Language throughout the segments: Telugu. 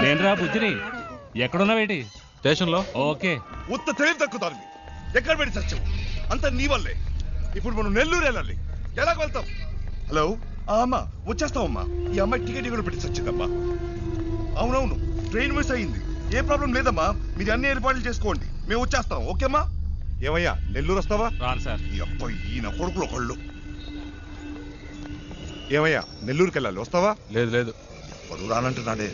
నేనురా బుజ్జిని. ఎక్కడున్నావేటి? స్టేషన్లో. ఓకే. ఉత్త తెలివి తక్కుతారు. ఎక్కడ పెట్టి సత్యం అంత నీ వల్లే. ఇప్పుడు మనం నెల్లూరు వెళ్ళాలి. ఎలాగ వెళ్తాం? హలో అమ్మా, వచ్చేస్తామమ్మా. ఈ అమ్మాయి టికెట్ కూడా పెట్టి సచ్చిందమ్మా. అవునవును, ట్రైన్ మిస్ అయ్యింది. ఏ ప్రాబ్లం లేదమ్మా, మీరు అన్ని ఏర్పాట్లు చేసుకోండి, మేము వచ్చేస్తాం. ఓకేమ్మా? ఏమయ్యా, నెల్లూరు వస్తావా? రాను సార్. ఈ అబ్బాయి ఈయన కొడుకులు ఒకళ్ళు. ఏమయ్యా, నెల్లూరుకి వెళ్ళాలి, వస్తావా? లేదు లేదు, ఎప్పుడు రానంటున్నాడే.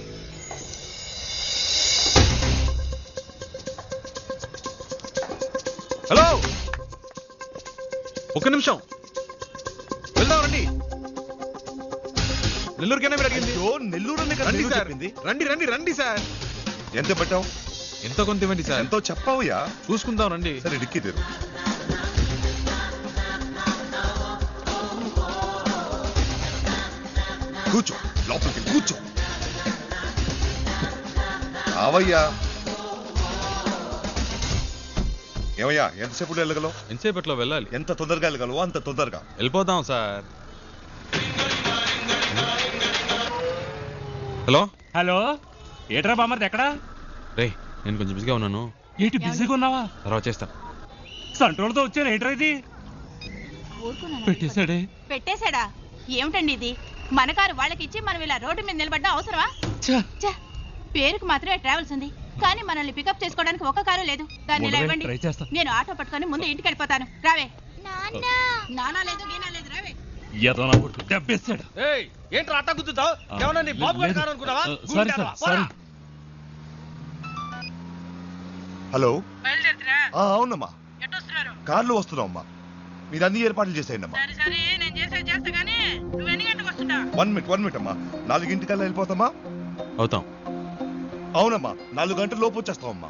హలో, ఒక్క నిమిషం వెళ్దాం రండి. నెల్లూరుకైనా మీరు అడిగింది? నెల్లూరు రండి రండి రండి సార్. ఎంత పెట్టావు? ఎంతో కొంత ఇవ్వండి సార్. ఎంతో చెప్పావుయా? చూసుకుందాం రండి. సరే, డిక్కీ తెరు. కూర్చో, లోపలికి కూర్చో. రావయ్యా. ఏమయ్యా, ఎంతసేపు వెళ్ళగలవు? ఎంతసేపట్లో వెళ్ళాలి? ఎంత తొందరగా వెళ్ళగలవు అంత తొందరగా వెళ్ళిపోదాం సార్. హలో హలో, ఏట్రా బామర్ది ఎక్కడా? రే, నేను కొంచెం బిజీగా ఉన్నాను. ఏంటి బిజీగా ఉన్నావా? తర్వాత చేస్తా. సంట్రోల్తో వచ్చాను. ఏంట్రా ఇది? పెట్టేశాడే. పెట్టేశాడా? ఏమిటండి ఇది? మన కారు వాళ్ళకి ఇచ్చి మనం ఇలా రోడ్డు మీద నిలబడ్డా అవసరమా? పేరుకు మాత్రమే ట్రావెల్స్ ఉంది, కానీ మనల్ని పికప్ చేసుకోవడానికి ఒక్క కారు లేదు. దాన్ని ఇలా ఇవ్వండి, నేను ఆటో పట్టుకొని ముందు ఇంటికి వెళ్ళిపోతాను. రావే. నానా లేదు గీనా లేదు, రావే. డబ్బేశాడు. ఏంట్రా అట్ట గుద్దుతావు? ఏమన్నా నీ బాబు గారి కారు అనుకున్నావా? హలో, బయలుదేరుతురా? అవునమ్మా, ఎట్టొస్తున్నారు? కార్లో వస్తున్నామమ్మా. మీరు అన్ని ఏర్పాట్లు చేసేయండి అమ్మా. సరే, నేను చేస్తా కానీ నువ్వు ఎన్ని గంటలకు వస్తుంటావు? 1 మినిట్ అమ్మా. 4 గంటలకల్లా వెళ్ళిపోతామా? అవుతాం. అవునమ్మా, 4 గంటల లోపు వచ్చేస్తామమ్మా.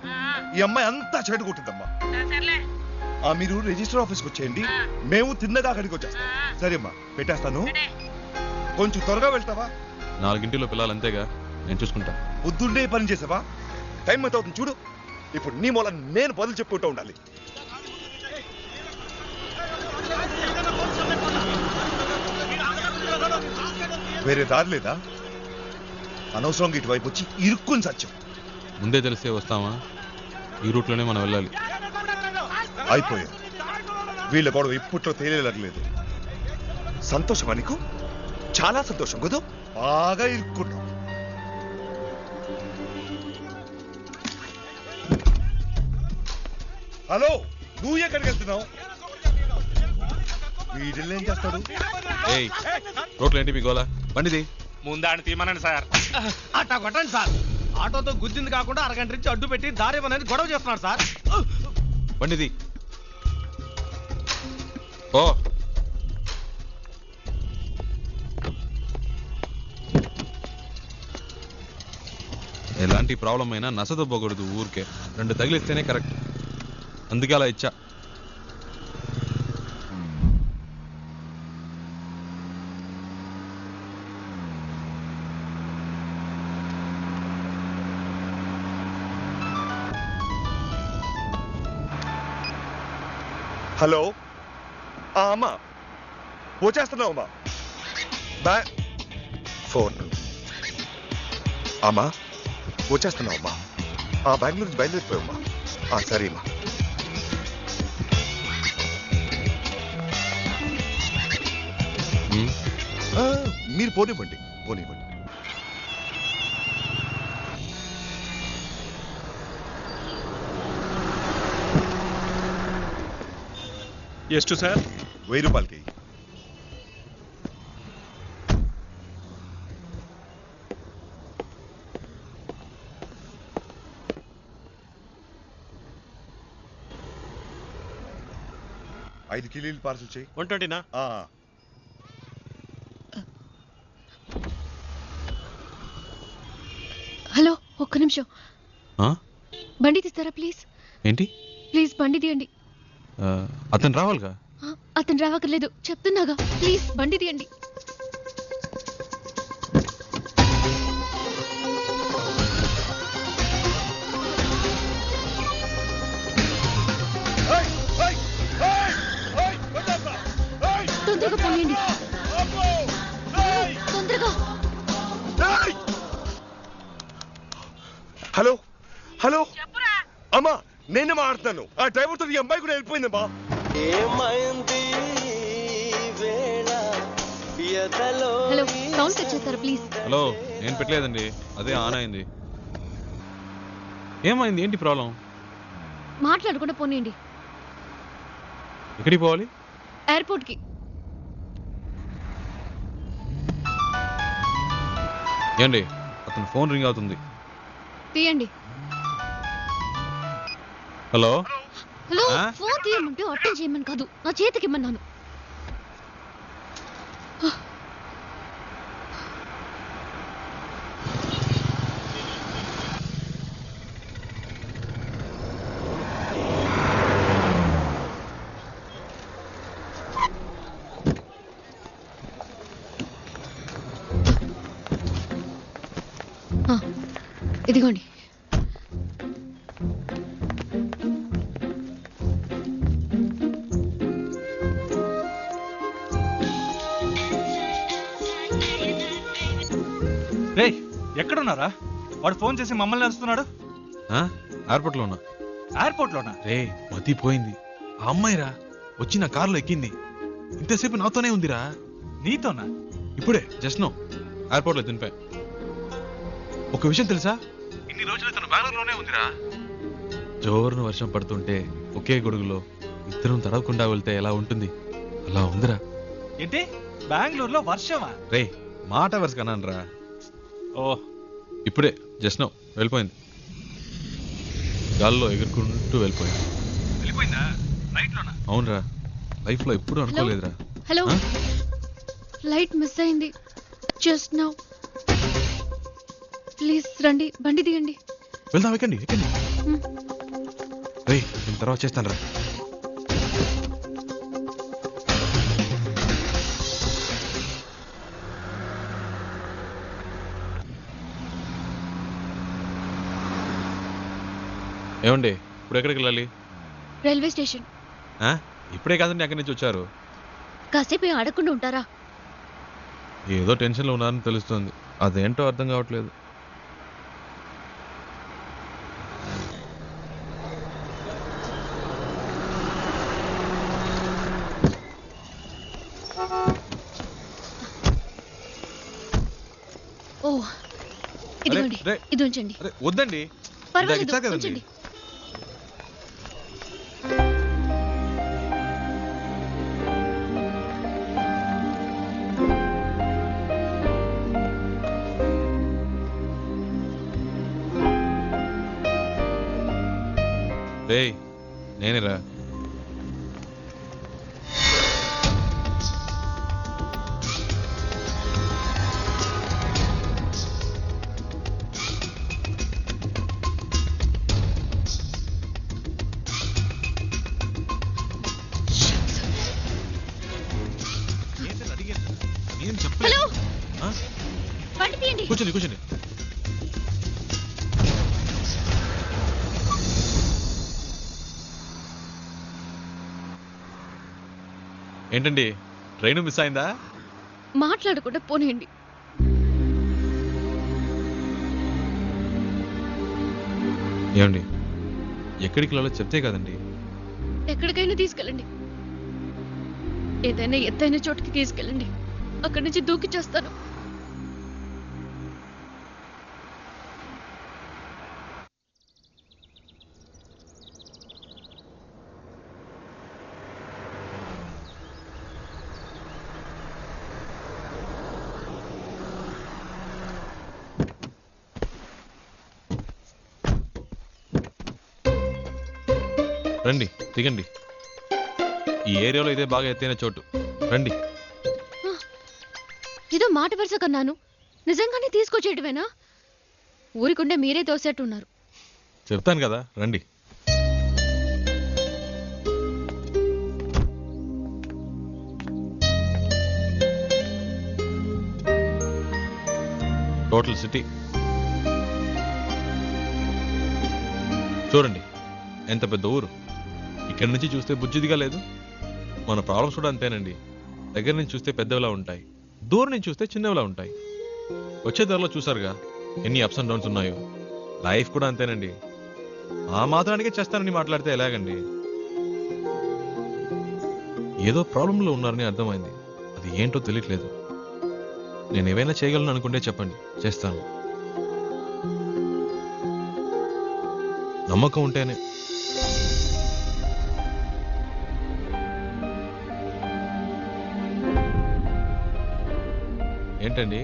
ఈ అమ్మాయి అంతా చెడు కొట్టిందమ్మా. మీరు రిజిస్టర్ ఆఫీస్కి వచ్చేయండి, మేము తిన్నగా అక్కడికి వచ్చేస్తాం. సరే అమ్మా, పెట్టేస్తాను. కొంచెం త్వరగా వెళ్తావా? 4 గంటల్లో పిల్లలు అంతేగా, నేను చూసుకుంటా. పొద్దున్నే పని చేసావా? టైం ఎంత అవుతుంది చూడు. ఇప్పుడు నీ మూల నేను బదులు చెప్పుకుంటూ ఉండాలి. వేరే దారి లేదా? అనవసరంగా ఇటువైపు వచ్చి ఇరుక్కుని సత్యం. ముందే తెలిస్తే వస్తామా? ఈ రూట్లోనే మనం వెళ్ళాలి. అయిపోయాం. వీళ్ళ గొడవ ఇప్పట్లో తేలేలేదు. సంతోషమా నీకు? చాలా సంతోషం కదా. బాగా ఇరుక్కుంటాం. హలో, నువ్వు ఎక్కడికి వెళ్తున్నావు? వీటిల్లో ఏం చేస్తాడు? ఏయ్, రోడ్లు ఏంటి మీ గోలా? బండిది ముందాన్ని తీమనండి సార్. అట్టా కొట్టండి సార్. ఆటోతో గుద్దింది కాకుండా అరగంట నుంచి అడ్డు పెట్టి దారి ఇవ్వనని గొడవ చేస్తున్నాడు సార్. బండిది. ఓ ఎలాంటి ప్రాబ్లం అయినా నసదొబ్బకూడదు ఊరికే. 2 తగిలిస్తేనే కరెక్ట్. అందుకే అలా ఇచ్చా. హలో, అమ్మా, వచ్చేస్తున్నావు అమ్మా. ఫోన్ అమ్మా, వచ్చేస్తున్నావు అమ్మా. బెంగళూరు నుంచి బయలుదేరిపోయామ్మా. సరే అమ్మా. మీరు పోనివ్వండి. ಎಷ್ಟು సార్? 1000 రూపాయలకి. ఐదు కిలోలు పార్సల్ చేయి. 120నా? హలో, ఒక్క నిమిషం. బండి తీస్తారా ప్లీజ్? ఏంటి? ప్లీజ్ బండి తీయండి. అతను రావాలిగా? అతను రావక్కర్లేదు, చెప్తున్నాగా. ప్లీజ్ బండి తీయండి. తొందరగా పోయండి, తొందరగా. హలో హలో అమ్మా నేనే మాట్లాడుతాను. ఆ డ్రైవర్ తో ఈ అమ్మాయి కూడా వెళ్ళిపోయిందమ్మా. హలో సౌండ్ సెట్ చేస్తారా ప్లీజ్? హలో నేను పెట్టలేదండి, అదే ఆన్ అయింది. ఏమైంది? ఏంటి ప్రాబ్లం? మాట్లాడకుండా పోనీయండి. ఎక్కడికి పోవాలి? ఎయిర్పోర్ట్కి. ఏండి అతను ఫోన్ రింగ్ అవుతుంది. తీయండి. హలో హలో ఆ? ఫోన్ తీయమంటే అటెండ్ చేయమని కాదు, నా చేతికి ఇమ్మన్నాను. ఇదిగోండి. రేయ్ ఎక్కడున్నారా? వాడు ఫోన్ చేసి మమ్మల్ని అరుస్తున్నాడు. ఎయిర్పోర్ట్ లో ఉన్నా. ఎయిర్పోర్ట్ లోనా? రే మతి పోయింది. ఆ అమ్మాయిరా వచ్చి నా కారులో ఎక్కింది. ఇంతసేపు నాతోనే ఉందిరా. నీతోనా? ఇప్పుడే జస్ట్ నో ఎయిర్పోర్ట్ లో దింపా. ఒక విషయం తెలుసా, ఇన్ని రోజులు తను బెంగళూరులోనే ఉందిరా. జోరున వర్షం పడుతుంటే ఒకే గొడుగులో ఇద్దరం తడవకుండా వెళ్తే ఎలా ఉంటుంది అలా ఉందిరా. ఏంటి బెంగళూరులో వర్షమా? రే మాట వరుస కన్నాను రా. ఓ ఇప్పుడే జస్ట్ నో వెళ్ళిపోయింది. గాల్లో ఎగురుకుంటూ వెళ్ళిపోయింది. వెళ్ళిపోయిందా? నైట్ లోనా? అవునరా, లైఫ్ లో ఎప్పుడు అనుకోలేదురా. హలో ఫ్లైట్ మిస్ అయింది జస్ట్ నౌ. ప్లీజ్ రండి, బండి దిగండి. వెళ్దాం, ఎక్కండి ఎక్కండి. రే నేను తర్వాత చేస్తాను రా. ఏమండి ఇప్పుడు ఎక్కడికి వెళ్ళాలి? Railway station. ఇప్పుడే కాదండి అక్కడి నుంచి వచ్చారు. కాసేపు ఆడకుండా ఉంటారా? ఏదో టెన్షన్లో ఉన్నారని తెలుస్తుంది, అదేంటో అర్థం కావట్లేదు. ఓ ఇదిగోండి, రే. ఇది ఉంచండి. అరే వద్దండి, పర్వాలేదు ఇచ్చారు కదండి. ఉంచండి. రేయ్ నేనేరా. నేను చెప్పలేదు. హలో ఆ? బండి తీయండి. కూర్చోండి కూర్చోండి. ఏంటండి ట్రైన్ మిస్ అయిందా? మాట్లాడకుండా పోనీయండి. ఏమండి ఎక్కడికి వెళ్ళాలో చెప్తే కదండి. ఎక్కడికైనా తీసుకెళ్ళండి, ఏదైనా ఎత్తైన చోటుకి తీసుకెళ్ళండి, అక్కడి నుంచి దూకి చేస్తాను. రండి దిగండి. ఈ ఏరియాలో ఇదే బాగా ఎత్తైన చోటు, రండి. ఏదో మాట వరుస కన్నాను, నిజంగానే తీసుకొచ్చేయటమేనా? ఊరికుండే మీరే తోసేట్టున్నారు. చెప్తాను కదా రండి. టోటల్ సిటీ చూడండి, ఎంత పెద్ద ఊరు. ఇక్కడి నుంచి చూస్తే బుజ్జిదిగా లేదు. మన ప్రాబ్లమ్స్ కూడా అంతేనండి. దగ్గర నుంచి చూస్తే పెద్దవిలా ఉంటాయి, దూరం నుంచి చూస్తే చిన్నవిలా ఉంటాయి. వచ్చే ధరలో చూసారుగా ఎన్ని అప్స్ అండ్ డౌన్స్ ఉన్నాయో. లైఫ్ కూడా అంతేనండి. ఆ మాత్రానికే చేస్తానని మాట్లాడితే ఎలాగండి? ఏదో ప్రాబ్లంలో ఉన్నారని అర్థమైంది. అది ఏంటో తెలియట్లేదు. నేను ఏవైనా చేయగలను అనుకుంటే చెప్పండి, చేస్తాను. నమ్మకం ఉంటేనే. ఏంటండి,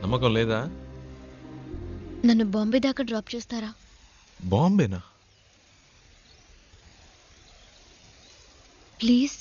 నమ్మకం లేదా? నన్ను బాంబే దాకా డ్రాప్ చేస్తారా? బాంబేనా? ప్లీజ్.